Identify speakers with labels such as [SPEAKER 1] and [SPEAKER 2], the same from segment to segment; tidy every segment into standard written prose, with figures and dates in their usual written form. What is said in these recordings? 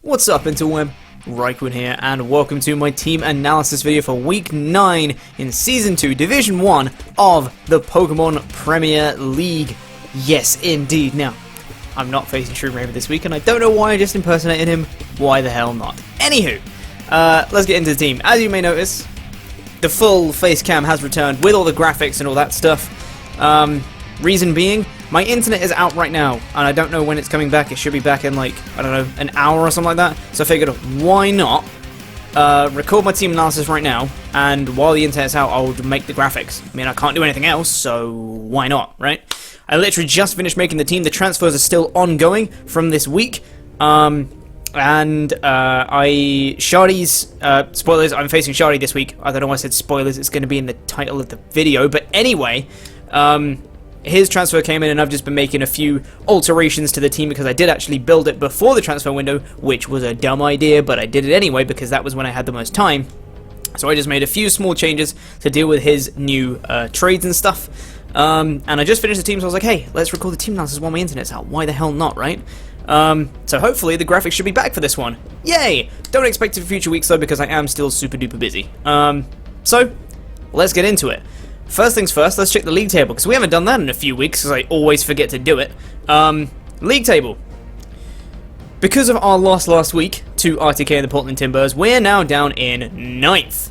[SPEAKER 1] What's up, interweb? Raikun here, and welcome to my team analysis video for Week 9 in Season 2, Division 1 of the Pokemon Premier League. Yes, indeed. Now, I'm not facing Shroomraver this week, and I don't know why I just impersonated him. Why the hell not? Anywho, let's get into the team. As you may notice, the full face cam has returned with all the graphics and all that stuff. Reason being, my internet is out right now, and I don't know when it's coming back. It should be back in, like, I don't know, an hour or something like that. So I figured, why not record my team analysis right now, and while the internet's out, I'll make the graphics. I mean, I can't do anything else, so why not, right? I literally just finished making the team. The transfers are still ongoing from this week. Shardy's, spoilers, I'm facing Schady this week. I don't know why I said spoilers, it's going to be in the title of the video. But anyway, his transfer came in, and I've just been making a few alterations to the team because I did actually build it before the transfer window, which was a dumb idea, but I did it anyway because that was when I had the most time. So I just made a few small changes to deal with his new trades and stuff. And I just finished the team, so I was like, hey, let's record the team analysis while my internet's out. Why the hell not, right? So hopefully the graphics should be back for this one. Yay! Don't expect it for future weeks though, because I am still super duper busy. So let's get into it. First things first, let's check the league table, because we haven't done that in a few weeks, because I always forget to do it. League table. Because of our loss last week to RTK and the Portland Timbers, we're now down in 9th.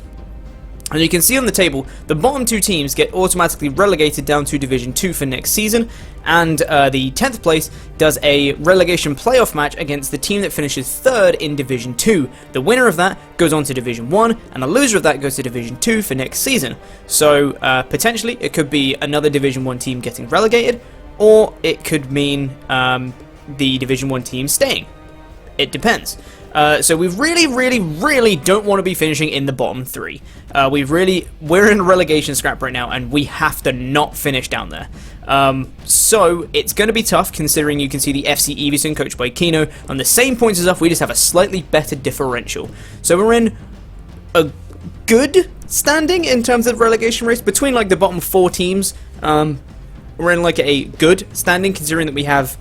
[SPEAKER 1] And you can see on the table, the bottom two teams get automatically relegated down to Division 2 for next season, and the 10th place does a relegation playoff match against the team that finishes 3rd in Division 2. The winner of that goes on to Division 1, and the loser of that goes to Division 2 for next season. So, potentially, it could be another Division 1 team getting relegated, or it could mean the Division 1 team staying. It depends. So we really don't want to be finishing in the bottom 3. We're in a relegation scrap right now, and we have to not finish down there. So it's going to be tough, considering you can see the FC Evolution, coached by Kino, on the same points as us. We just have a slightly better differential. So we're in a good standing in terms of relegation race between like the bottom 4 teams. We're in like a good standing, considering that we have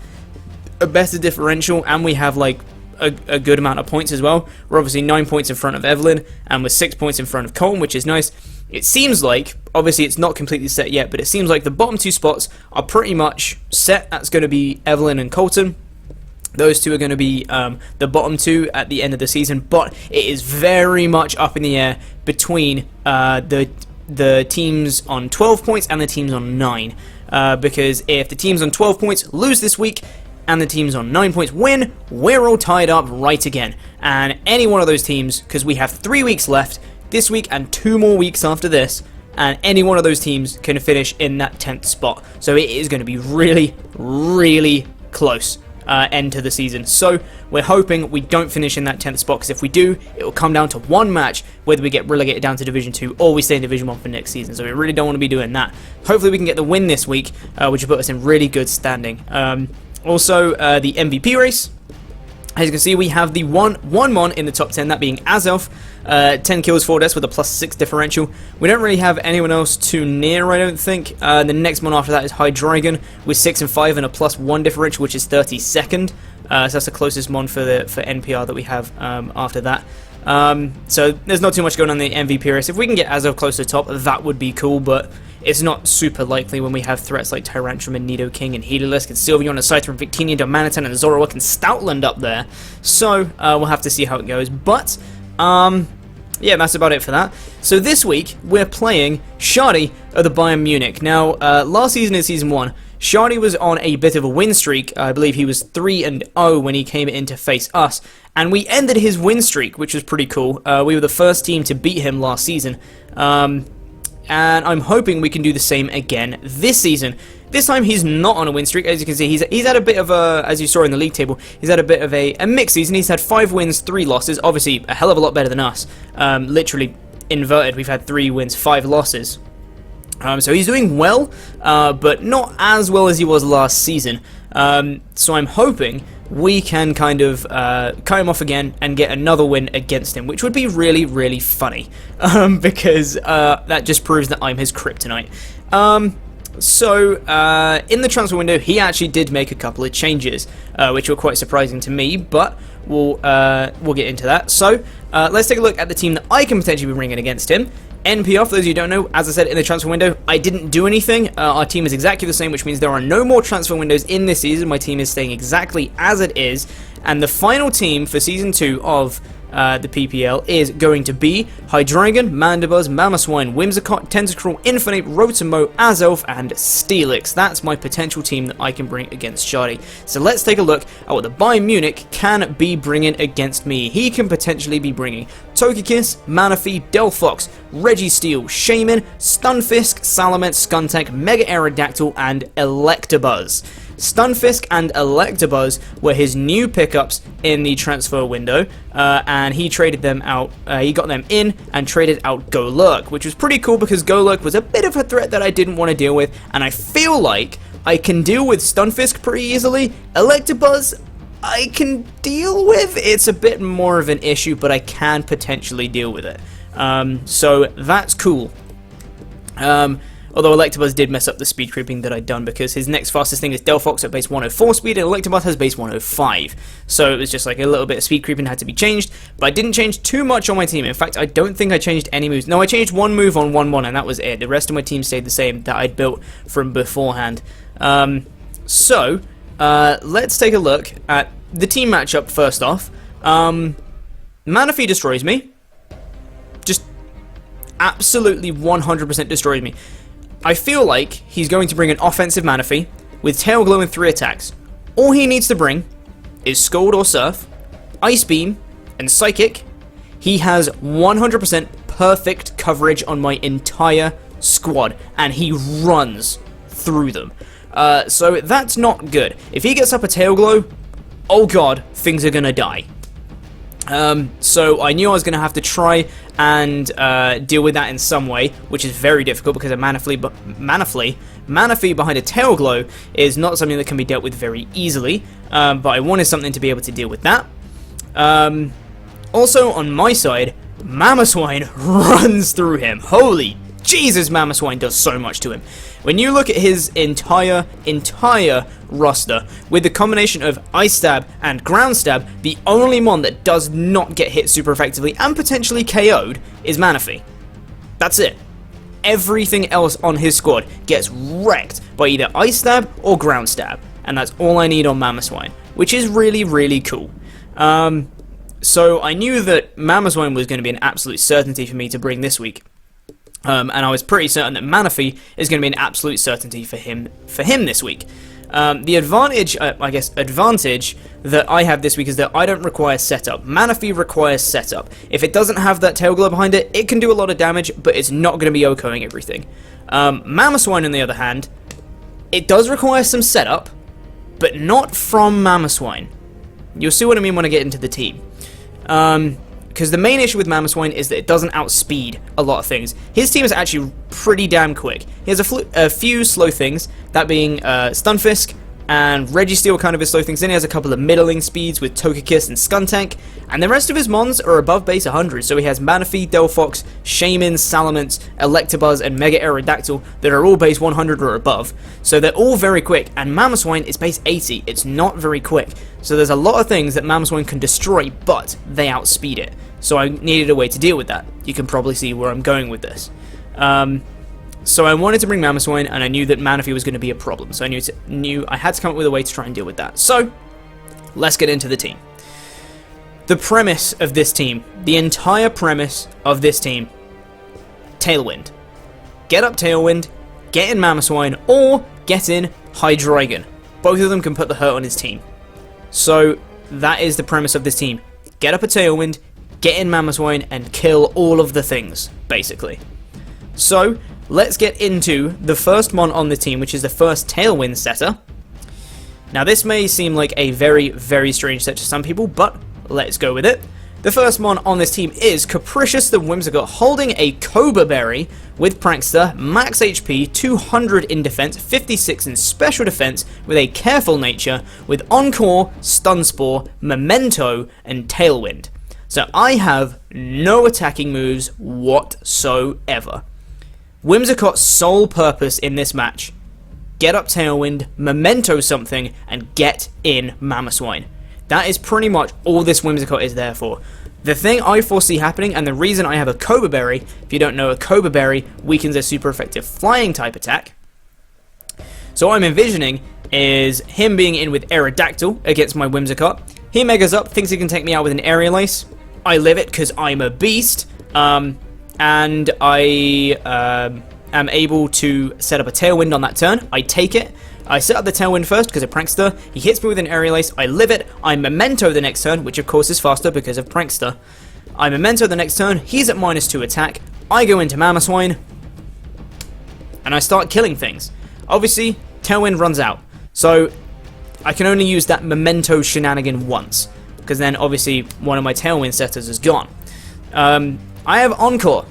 [SPEAKER 1] a better differential and we have like a good amount of points as well. We're obviously 9 points in front of Evelyn, and we're 6 points in front of Colm, which is nice. It seems like, obviously it's not completely set yet, but it seems like the bottom 2 spots are pretty much set. That's going to be Evelyn and Colton. Those two are going to be the bottom 2 at the end of the season, but it is very much up in the air between the teams on 12 points and the teams on 9. Because if the teams on 12 points lose this week, and the teams on 9 points win, we're all tied up right again. And any one of those teams, because we have 3 weeks left this week and 2 more weeks after this, and any one of those teams can finish in that 10th spot. So it is going to be really close end to the season. So we're hoping we don't finish in that 10th spot, because if we do, it will come down to one match, whether we get relegated down to Division 2 or we stay in Division 1 for next season. So we really don't want to be doing that. Hopefully we can get the win this week, which will put us in really good standing. Also, the MVP race. As you can see, we have the one Mon in the top 10, that being Azelf. 10 kills, 4 deaths with a +6 differential. We don't really have anyone else too near, I don't think. The next Mon after that is Hydreigon with 6 and 5 and a +1 differential, which is 32nd. So that's the closest Mon for NPR that we have after that. So there's not too much going on in the MVP race. If we can get Azelf close to the top, that would be cool, but it's not super likely when we have threats like Tyrantrum and Nidoking and Heliolisk and Sylveon and Scyther and Victini and Domaniton and Zoroark and Stoutland up there. So we'll have to see how it goes. But yeah, that's about it for that. So this week we're playing Schady of the Bayern Mewnich. Now last season in Season 1, Schady was on a bit of a win streak. I believe he was 3-0 when he came in to face us, and we ended his win streak, which was pretty cool. We were the first team to beat him last season. And I'm hoping we can do the same again this season. This time he's not on a win streak. As you can see, he's had a bit of a, as you saw in the league table, he's had a bit of a mixed season. He's had 5 wins, 3 losses. Obviously, a hell of a lot better than us. Literally inverted. We've had 3 wins, 5 losses. So he's doing well, but not as well as he was last season. So I'm hoping we can kind of cut him off again and get another win against him, which would be really funny, because that just proves that I'm his kryptonite. So, in the transfer window, he actually did make a couple of changes, which were quite surprising to me, but we'll get into that. So, let's take a look at the team that I can potentially be bringing against him. NPR, for those of you who don't know, as I said in the transfer window, I didn't do anything. Our team is exactly the same, which means there are no more transfer windows in this season. My team is staying exactly as it is, and the final team for Season 2 of the PPL is going to be Hydreigon, Mandibuzz, Mamoswine, Whimsicott, Tentacruel, Infinite, Rotamo, Azelf, and Steelix. That's my potential team that I can bring against Schady. So let's take a look at what the Bayern Mewnich can be bringing against me. He can potentially be bringing Togekiss, Manaphy, Delphox, Registeel, Shaman, Stunfisk, Salamence, Skuntank, Mega Aerodactyl, and Electabuzz. Stunfisk and Electabuzz were his new pickups in the transfer window, and he traded them out. He got them in and traded out Golurk, which was pretty cool because Golurk was a bit of a threat that I didn't want to deal with, and I feel like I can deal with Stunfisk pretty easily. Electabuzz, I can deal with. It's a bit more of an issue, but I can potentially deal with it. So that's cool. Although Electabuzz did mess up the speed creeping that I'd done because his next fastest thing is Delphox at base 104 speed and Electabuzz has base 105. So it was just like a little bit of speed creeping had to be changed, but I didn't change too much on my team. In fact, I don't think I changed any moves. No, I changed one move on 1-1 and that was it. The rest of my team stayed the same that I'd built from beforehand. Let's take a look at the team matchup first off. Manaphy destroys me. Just absolutely 100% destroys me. I feel like he's going to bring an offensive Manaphy with Tail Glow and 3 attacks. All he needs to bring is Scald or Surf, Ice Beam, and Psychic. He has 100% perfect coverage on my entire squad, and he runs through them. So that's not good. If he gets up a Tail Glow, oh god, things are gonna die. So I knew I was going to have to try and deal with that in some way, which is very difficult because a Manaphy behind a Tail Glow is not something that can be dealt with very easily, but I wanted something to be able to deal with that. Also, on my side, Mamoswine runs through him. Holy Jesus, Mamoswine does so much to him. When you look at his entire roster, with the combination of Ice Stab and Ground Stab, the only one that does not get hit super effectively and potentially KO'd is Manaphy. That's it. Everything else on his squad gets wrecked by either Ice Stab or Ground Stab, and that's all I need on Mamoswine, which is really, really cool. So I knew that Mamoswine was going to be an absolute certainty for me to bring this week. And I was pretty certain that Manaphy is going to be an absolute certainty for him this week. The advantage that I have this week is that I don't require setup. Manaphy requires setup. If it doesn't have that Tail Glow behind it, it can do a lot of damage, but it's not going to be OHKOing everything. Mamoswine, on the other hand, it does require some setup, but not from Mamoswine. You'll see what I mean when I get into the team. Because the main issue with Mamoswine is that it doesn't outspeed a lot of things. His team is actually pretty damn quick. He has a few slow things, that being Stunfisk and Registeel kind of his slow things. Then he has a couple of middling speeds with Togekiss and Skuntank, and the rest of his mons are above base 100. So he has Manaphy, Delphox, Shaman, Salamence, Electabuzz, and Mega Aerodactyl that are all base 100 or above. So they're all very quick, and Mamoswine is base 80. It's not very quick. So there's a lot of things that Mamoswine can destroy, but they outspeed it. So I needed a way to deal with that. You can probably see where I'm going with this. So I wanted to bring Mamoswine, and I knew that Manaphy was going to be a problem. So I knew I had to come up with a way to try and deal with that. So let's get into the team. The premise of this team, the entire premise of this team, Tailwind. Get up Tailwind, get in Mamoswine, or get in Hydreigon. Both of them can put the hurt on his team. So that is the premise of this team. Get up a Tailwind, get in Mamoswine, and kill all of the things, basically. So let's get into the first mon on the team, which is the first Tailwind setter. Now this may seem like a very, very strange set to some people, but let's go with it. The first mon on this team is Capricious the Whimsicott, holding a Cobra Berry with Prankster, max HP, 200 in defense, 56 in special defense, with a Careful Nature, with Encore, Stun Spore, Memento, and Tailwind. So I have no attacking moves whatsoever. Whimsicott's sole purpose in this match get up Tailwind, Memento something, and get in Mamoswine. That is pretty much all this Whimsicott is there for. The thing I foresee happening, and the reason I have a Cobra Berry, if you don't know, a Cobra Berry weakens a super effective flying type attack. So what I'm envisioning is him being in with Aerodactyl against my Whimsicott. He megas up, thinks he can take me out with an Aerial Ace. I live it because I'm a beast, and I am able to set up a Tailwind on that turn. I take it. I set up the Tailwind first because of Prankster. He hits me with an Aerial Ace. I live it. I Memento the next turn, which of course is faster because of Prankster. I Memento the next turn. He's at -2 attack. I go into Mamoswine, and I start killing things. Obviously, Tailwind runs out, so I can only use that Memento shenanigan once, because then obviously one of my Tailwind setters is gone. I have Encore.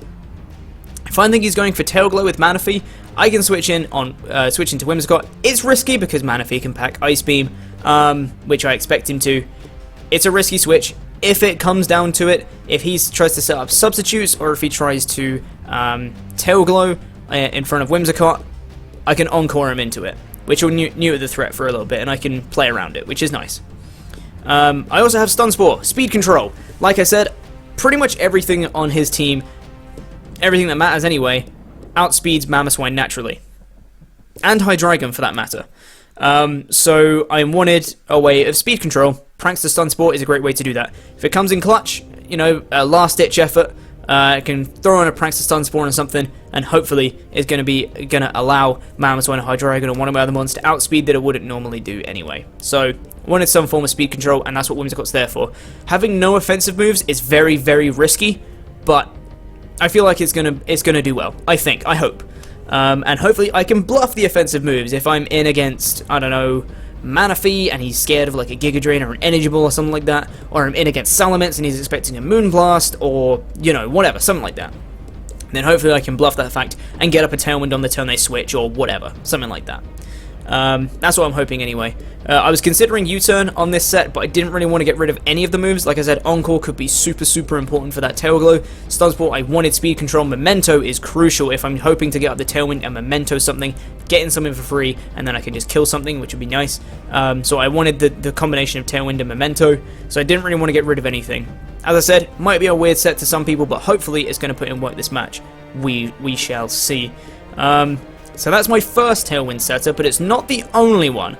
[SPEAKER 1] If I think he's going for Tail Glow with Manaphy, I can switch into Whimsicott. It's risky because Manaphy can pack Ice Beam, which I expect him to. It's a risky switch. If it comes down to it, if he tries to set up substitutes, or if he tries to Tail Glow in front of Whimsicott, I can Encore him into it, which will neuter the threat for a little bit, and I can play around it, which is nice. I also have Stun Spore, Speed Control. Like I said, pretty much everything on his team, everything that matters anyway, outspeeds Mamoswine naturally. And Hydreigon for that matter. So I wanted a way of speed control. Prankster Stun Spore is a great way to do that. If it comes in clutch, you know, a last ditch effort, I can throw on a Prankster Stun Spore or something, and hopefully it's going to allow Mamoswine and Hydreigon and one of my other mons to outspeed that it wouldn't normally do anyway. So I wanted some form of speed control, and that's what Whimsicott's there for. Having no offensive moves is very, very risky, but I feel like it's gonna do well. I hope. And hopefully I can bluff the offensive moves if I'm in against, I don't know, Manaphy and he's scared of like a Giga Drain or an Energy Ball or something like that, or I'm in against Salamence and he's expecting a Moonblast, or, you know, whatever, something like that. Then hopefully I can bluff that fact and get up a Tailwind on the turn they switch, or whatever, something like that. That's what I'm hoping anyway. I was considering U-turn on this set, but I didn't really want to get rid of any of the moves. Like I said, Encore could be super, super important for that Tail Glow. Stun Spore, I wanted speed control. Memento is crucial if I'm hoping to get up the Tailwind and Memento something, getting something for free, and then I can just kill something, which would be nice. So I wanted the combination of Tailwind and Memento, so I didn't really want to get rid of anything. As I said, might be a weird set to some people, but hopefully it's going to put in work this match. We shall see. So that's my first Tailwind setup, but it's not the only one.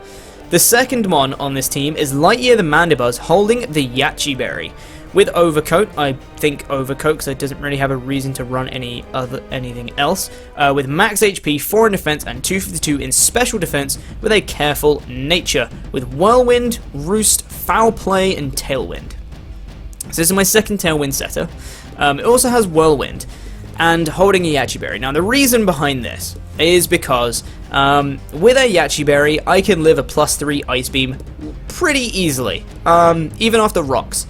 [SPEAKER 1] The second mon on this team is Lightyear the Mandibuzz holding the Yachi Berry. With Overcoat, I think Overcoat because it doesn't really have a reason to run anything else. With max HP, 4 in defense, and 252 in special defense, with a careful nature. With Whirlwind, Roost, Foul Play, and Tailwind. So this is my second Tailwind setter. It also has Whirlwind and holding a Yachi Berry. Now the reason behind this is because with a Yachi Berry, I can live a +3 Ice Beam pretty easily, even after Rocks.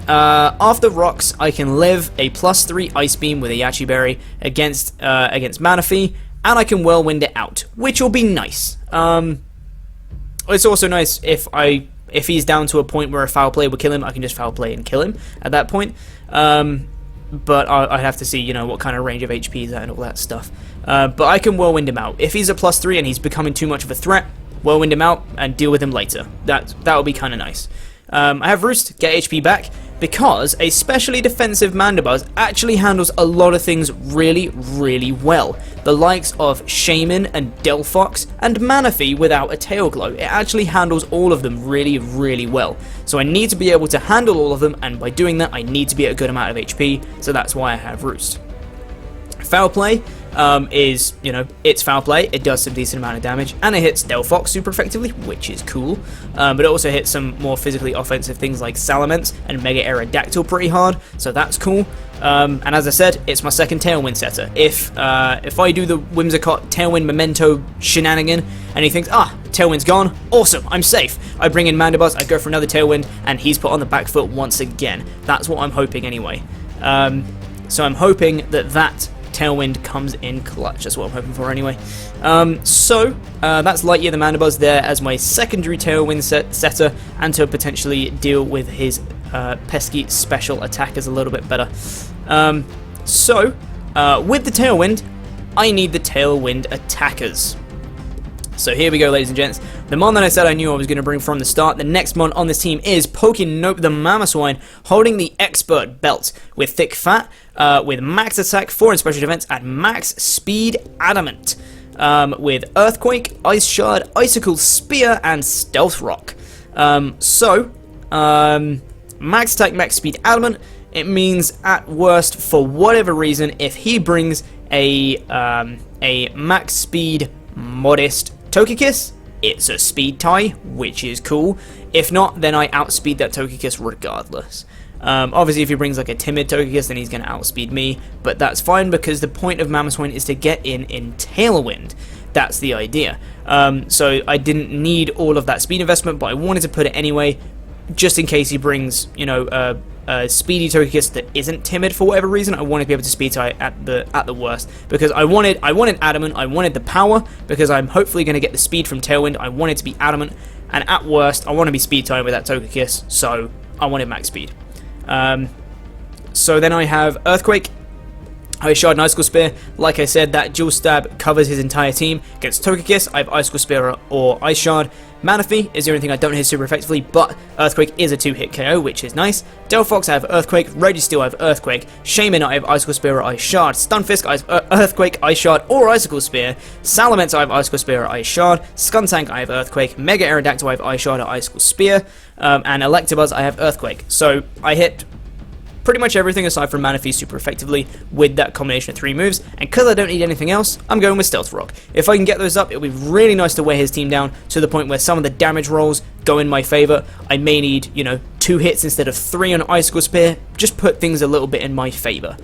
[SPEAKER 1] After Rocks, I can live a +3 Ice Beam with a Yachi Berry against Manaphy, and I can Whirlwind it out, which will be nice. It's also nice if he's down to a point where a Foul Play will kill him, I can just Foul Play and kill him at that point. But I'd have to see, you know, what kind of range of HP he's at and all that stuff. But I can Whirlwind him out. If he's a +3 and he's becoming too much of a threat, Whirlwind him out and deal with him later. That would be kind of nice. I have Roost, get HP back, because a specially defensive Mandibuzz actually handles a lot of things really, really well. The likes of Shaman and Delphox and Manaphy without a Tail Glow. It actually handles all of them really, really well. So I need to be able to handle all of them, and by doing that I need to be at a good amount of HP, so that's why I have Roost. Foul Play is, you know, it's Foul Play, it does some decent amount of damage, and it hits Delphox super effectively, which is cool, but it also hits some more physically offensive things like Salamence and Mega Aerodactyl pretty hard, so that's cool. And as I said, it's my second Tailwind setter. If I do the Whimsicott Tailwind Memento shenanigan, and he thinks, Tailwind's gone, awesome, I'm safe. I bring in Mandibuzz, I go for another Tailwind, and he's put on the back foot once again. That's what I'm hoping anyway. So I'm hoping that Tailwind comes in clutch. That's what I'm hoping for anyway. That's Lightyear the Mandibuzz there as my secondary Tailwind setter, and to potentially deal with his pesky special attackers a little bit better. With the Tailwind, I need the Tailwind attackers. So here we go, ladies and gents. The mon that I said I knew I was going to bring from the start. The next mon on this team is Pokinope the Mamoswine, holding the Expert Belt with Thick Fat, with Max Attack, 4 in Special Defense, and Max Speed Adamant, with Earthquake, Ice Shard, Icicle Spear, and Stealth Rock. Max Attack, Max Speed Adamant, it means at worst, for whatever reason, if he brings a Max Speed Modest Togekiss, it's a speed tie, which is cool. If not, then I outspeed that Togekiss regardless. Obviously, if he brings like a timid Togekiss, then he's going to outspeed me, but that's fine because the point of Mamoswine is to get in Tailwind. That's the idea. So I didn't need all of that speed investment, but I wanted to put it anyway, just in case he brings, you know, a speedy Togekiss that isn't timid for whatever reason. I wanted to be able to speed tie at the worst, because I wanted Adamant, I wanted the power, because I'm hopefully going to get the speed from Tailwind. I wanted to be Adamant, and at worst, I want to be speed tied with that Togekiss, so I wanted max speed. So then I have Earthquake, Ice Shard, and Icicle Spear. Like I said, that dual stab covers his entire team. Against Togekiss, I have Icicle Spear or Ice Shard. Manaphy is the only thing I don't hit super effectively, but Earthquake is a 2-hit KO, which is nice. Delphox, I have Earthquake. Registeel, I have Earthquake. Shaman, I have Icicle Spear or Ice Shard. Stunfisk, I have Earthquake, Ice Shard, or Icicle Spear. Salamence, I have Icicle Spear or Ice Shard. Skuntank, I have Earthquake. Mega Aerodactyl, I have Ice Shard or Icicle Spear. And Electabuzz, I have Earthquake. So I hit pretty much everything aside from Manaphy super effectively with that combination of 3 moves, and because I don't need anything else, I'm going with Stealth Rock. If I can get those up, it'll be really nice to wear his team down to the point where some of the damage rolls go in my favor. I may need, you know, 2 hits instead of 3 on Icicle Spear, just put things a little bit in my favor,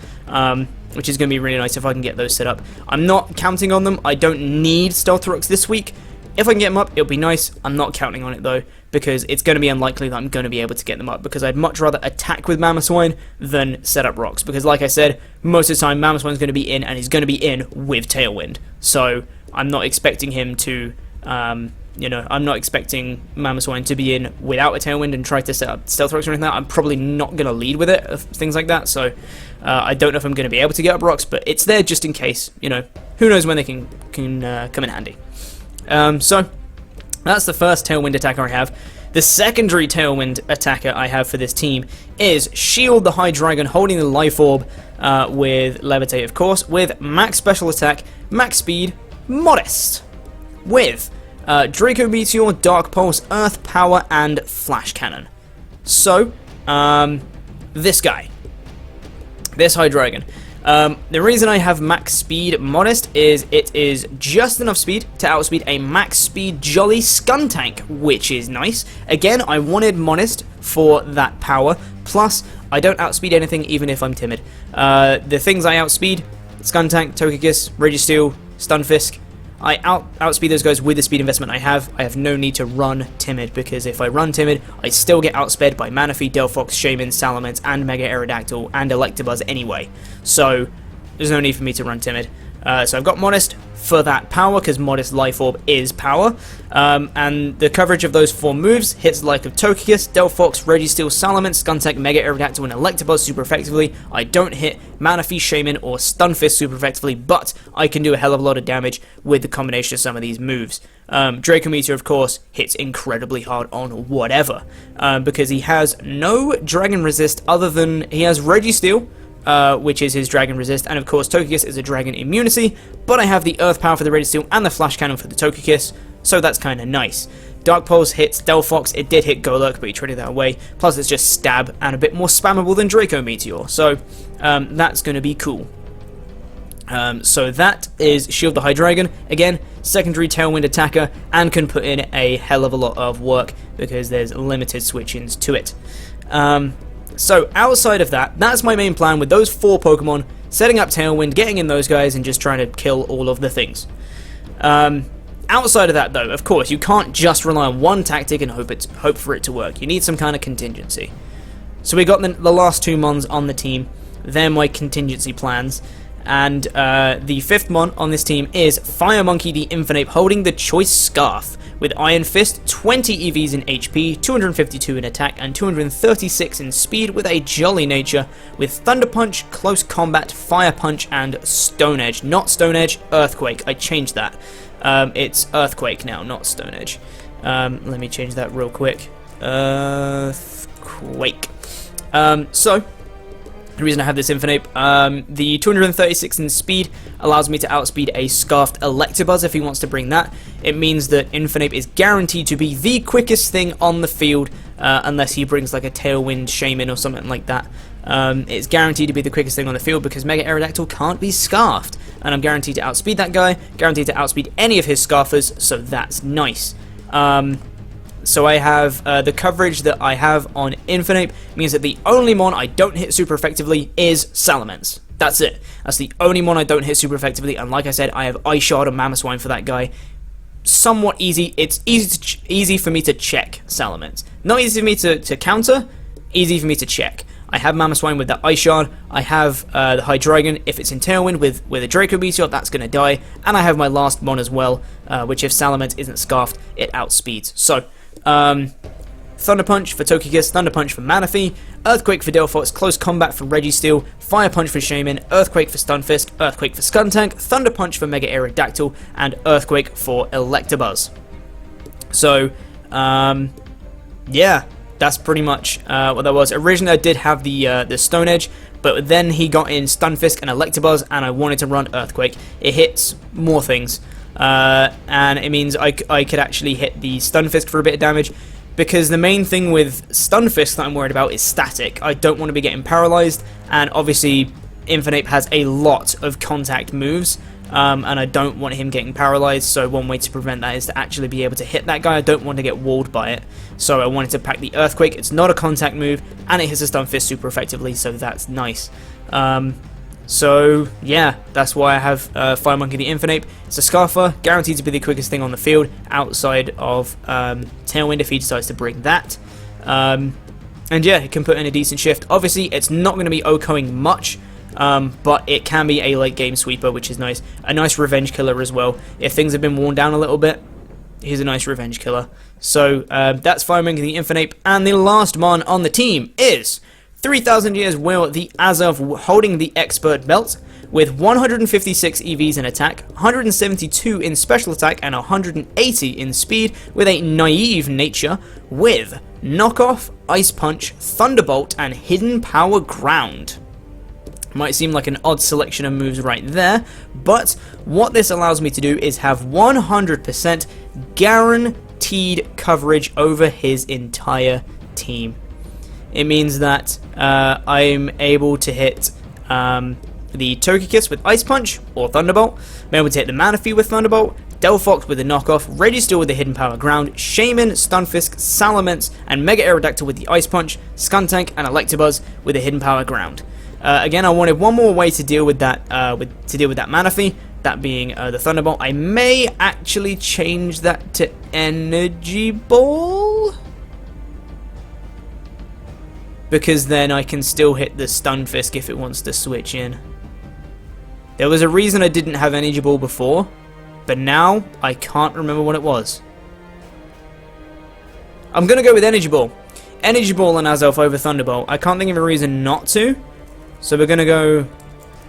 [SPEAKER 1] which is going to be really nice if I can get those set up. I'm not counting on them. I don't need Stealth Rocks this week. If I can get them up, it'll be nice. I'm not counting on it though, because it's going to be unlikely that I'm going to be able to get them up, because I'd much rather attack with Mamoswine than set up rocks, because like I said, most of the time Mamoswine's going to be in, and he's going to be in with Tailwind. So I'm not expecting him to, you know, I'm not expecting Mamoswine to be in without a Tailwind and try to set up Stealth Rocks or anything like that. I'm probably not going to lead with it, things like that, so I don't know if I'm going to be able to get up rocks, but it's there just in case, you know, who knows when they can come in handy. So that's the first Tailwind attacker I have. The secondary Tailwind attacker I have for this team is Shield the Hydreigon, holding the Life Orb with Levitate, of course, with Max Special Attack, Max Speed, Modest, with Draco Meteor, Dark Pulse, Earth Power, and Flash Cannon. So, this guy, this Hydreigon. The reason I have max speed Modest is it is just enough speed to outspeed a max speed Jolly Skuntank, which is nice. Again, I wanted Modest for that power, plus I don't outspeed anything even if I'm timid. The things I outspeed, Skuntank, Togekiss, Registeel, Stunfisk, I outspeed those guys with the speed investment I have. I have no need to run timid, because if I run timid, I still get outsped by Manaphy, Delphox, Shaman, Salamence, and Mega Aerodactyl, and Electabuzz anyway. So there's no need for me to run timid. So I've got Modest for that power, because Modest Life Orb is power. And the coverage of those 4 moves hits the like of Togekiss, Delphox, Registeel, Salamence, Skuntank, Mega Aerodactyl, and Electabuzz super effectively. I don't hit Manaphy, Shaman, or Stunfisk super effectively, but I can do a hell of a lot of damage with the combination of some of these moves. Draco Meteor, of course, hits incredibly hard on whatever, because he has no Dragon Resist other than he has Registeel, which is his Dragon Resist, and of course Togekiss is a Dragon Immunity, but I have the Earth Power for the Registeel and the Flash Cannon for the Togekiss, so that's kind of nice. Dark Pulse hits Delphox. It did hit Golurk, but he traded that away, plus it's just stab and a bit more spammable than Draco Meteor, so that's going to be cool. So that is Shield the Hydreigon. Again, secondary Tailwind attacker, and can put in a hell of a lot of work because there's limited switch-ins to it. So outside of that, that's my main plan with those 4 Pokemon, setting up Tailwind, getting in those guys, and just trying to kill all of the things. Outside of that, though, of course, you can't just rely on one tactic and hope for it to work. You need some kind of contingency. So we got the last 2 Mons on the team. They're my contingency plans. And the 5th Mon on this team is Firemonkey the Infinite, holding the Choice Scarf, with Iron Fist, 20 EVs in HP, 252 in attack, and 236 in speed, with a jolly nature, with Thunder Punch, Close Combat, Fire Punch, and Stone Edge. Not Stone Edge, Earthquake. I changed that. It's Earthquake now, not Stone Edge. Let me change that real quick. Earthquake. So, the reason I have this Infernape, the 236 in speed allows me to outspeed a Scarfed Electabuzz if he wants to bring that. It means that Infernape is guaranteed to be the quickest thing on the field, unless he brings like a Tailwind Shaman or something like that. It's guaranteed to be the quickest thing on the field because Mega Aerodactyl can't be Scarfed, and I'm guaranteed to outspeed that guy, guaranteed to outspeed any of his Scarfers, so that's nice. So I have the coverage that I have on Infernape means that the only mon I don't hit super effectively is Salamence. That's it. That's the only mon I don't hit super effectively, and like I said, I have Ice Shard and Mamoswine for that guy. Somewhat easy. It's easy for me to check Salamence. Not easy for me to counter, easy for me to check. I have Mamoswine with that Ice Shard, I have the Hydreigon, if it's in Tailwind with a Draco Meteor, that's going to die, and I have my last mon as well, which if Salamence isn't Scarfed, it outspeeds. So, Thunder Punch for Togekiss, Thunder Punch for Manaphy, Earthquake for Delphox, Close Combat for Registeel, Fire Punch for Shaman, Earthquake for Stunfisk, Earthquake for Skuntank, Thunder Punch for Mega Aerodactyl, and Earthquake for Electabuzz. So, yeah, that's pretty much what that was. Originally I did have the Stone Edge, but then he got in Stunfisk and Electabuzz, and I wanted to run Earthquake. It hits more things. And it means I could actually hit the Stunfisk for a bit of damage, because the main thing with Stunfisk that I'm worried about is static. I don't want to be getting paralyzed, and obviously Infernape has a lot of contact moves, and I don't want him getting paralyzed, so one way to prevent that is to actually be able to hit that guy. I don't want to get walled by it, so I wanted to pack the Earthquake. It's not a contact move, and it hits a Stunfisk super effectively, so that's nice. So, yeah, that's why I have Firemonkey the Infernape. It's a Scarfer, guaranteed to be the quickest thing on the field, outside of Tailwind if he decides to bring that. And yeah, it can put in a decent shift. Obviously, it's not going to be OHKOing much, but it can be a late game sweeper, which is nice. A nice revenge killer as well. If things have been worn down a little bit, here's a nice revenge killer. So, that's Firemonkey the Infernape, and the last mon on the team is 3000 Years Will the Azov, holding the Expert Belt with 156 EVs in attack, 172 in special attack, and 180 in speed, with a naive nature, with Knockoff, Ice Punch, Thunderbolt, and Hidden Power Ground. Might seem like an odd selection of moves right there, but what this allows me to do is have 100% guaranteed coverage over his entire team. It means that I'm able to hit the Togekiss with Ice Punch or Thunderbolt. I'm able to hit the Manaphy with Thunderbolt, Delphox with the Knockoff, Registeel with the Hidden Power Ground, Shaman, Stunfisk, Salamence, and Mega Aerodactyl with the Ice Punch, Skuntank, and Electabuzz with the Hidden Power Ground. Again, I wanted one more way to deal with that Manaphy, that being the Thunderbolt. I may actually change that to Energy Ball, because then I can still hit the Stunfisk if it wants to switch in. There was a reason I didn't have Energy Ball before, but now I can't remember what it was. I'm going to go with Energy Ball. Energy Ball and Azelf over Thunderbolt. I can't think of a reason not to, so we're going to go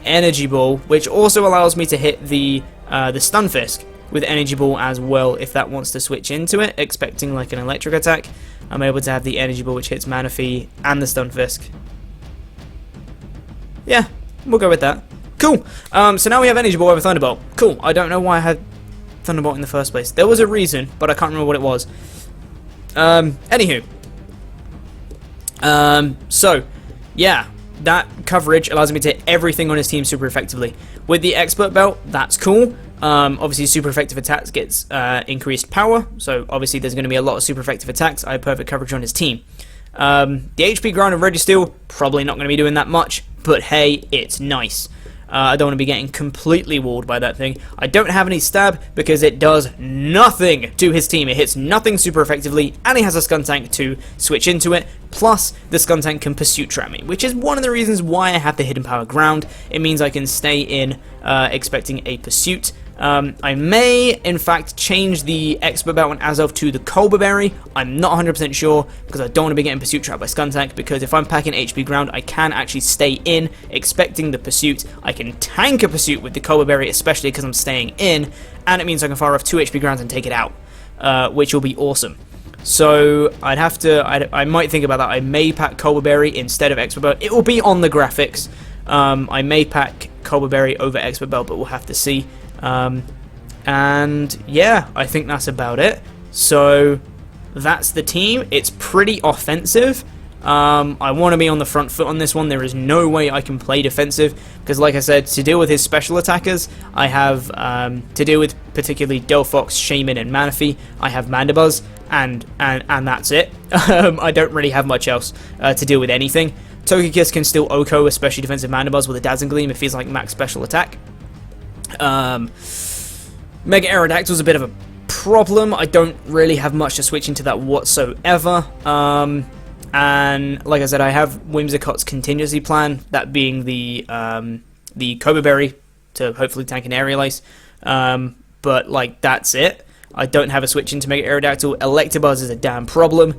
[SPEAKER 1] Energy Ball, which also allows me to hit the Stunfisk with Energy Ball as well if that wants to switch into it, expecting like an electric attack. I'm able to have the Energy Ball, which hits Manaphy and the Stunfisk. Yeah, we'll go with that. Cool. So now we have Energy Ball over Thunderbolt. Cool. I don't know why I had Thunderbolt in the first place. There was a reason, but I can't remember what it was. Anywho. So, yeah, that coverage allows me to hit everything on his team super effectively. With the Expert Belt, that's cool. Obviously, super effective attacks gets increased power, so obviously there's going to be a lot of super effective attacks. I have perfect coverage on his team. The HP Ground of Registeel, probably not going to be doing that much, but hey, it's nice. I don't want to be getting completely walled by that thing. I don't have any stab because it does nothing to his team. It hits nothing super effectively, and he has a Skuntank to switch into it. Plus, the Skuntank can Pursuit Trap me, which is one of the reasons why I have the Hidden Power Ground. It means I can stay in expecting a Pursuit, I may, in fact, change the Expert Belt and Azov to the Cobra Berry. I'm not 100% sure, because I don't want to be getting Pursuit trapped by Skuntank, because if I'm packing HP ground, I can actually stay in, expecting the Pursuit. I can tank a Pursuit with the Cobra Berry, especially because I'm staying in, and it means I can fire off 2 HP grounds and take it out, which will be awesome. So I might think about that. I may pack Cobra Berry instead of Expert Belt. It will be on the graphics. I may pack Cobra Berry over Expert Belt, but we'll have to see. And yeah, I think that's about it. So that's the team. It's pretty offensive. I want to be on the front foot on this one. There is no way I can play defensive, because like I said, to deal with his special attackers, I have to deal with particularly Delphox, Shaman, and Manaphy. I have Mandibuzz, and that's it. I don't really have much else to deal with anything. Togekiss can still OHKO, especially defensive Mandibuzz with a Dazzling Gleam if he's like max special attack. Mega Aerodactyl's a bit of a problem. I don't really have much to switch into that whatsoever. And like I said, I have Whimsicott's contingency plan, that being the Cobra Berry to hopefully tank an Aerial Ace. But like that's it. I don't have a switch into Mega Aerodactyl. Electabuzz is a damn problem.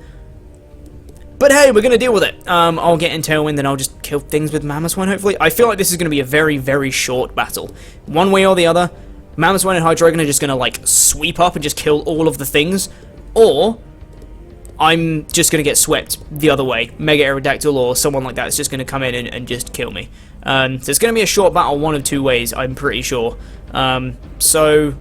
[SPEAKER 1] But hey, we're going to deal with it. I'll get in Tailwind, and I'll just kill things with Mamoswine, hopefully. I feel like this is going to be a very, very short battle. One way or the other, Mamoswine and Hydreigon are just going to, like, sweep up and just kill all of the things. Or I'm just going to get swept the other way. Mega Aerodactyl or someone like that is just going to come in and just kill me. So it's going to be a short battle one of two ways, I'm pretty sure. So,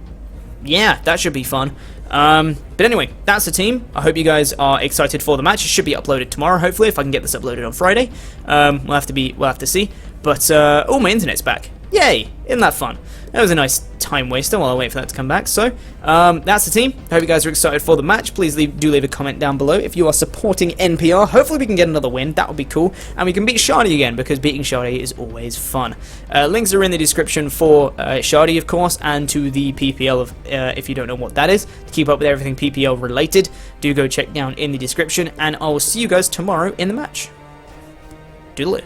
[SPEAKER 1] yeah, that should be fun. But anyway, that's the team. I hope you guys are excited for the match. It should be uploaded tomorrow, hopefully, if I can get this uploaded on Friday. We'll have to see. But oh, my internet's back. Yay! Isn't that fun? That was a nice time waster while I wait for that to come back. So, that's the team. I hope you guys are excited for the match. Please do leave a comment down below if you are supporting NPR. Hopefully we can get another win. That would be cool. And we can beat Schady again, because beating Schady is always fun. Links are in the description for Schady, of course, and to the PPL, if you don't know what that is. To keep up with everything PPL related, do go check down in the description. And I will see you guys tomorrow in the match. Doodaloo.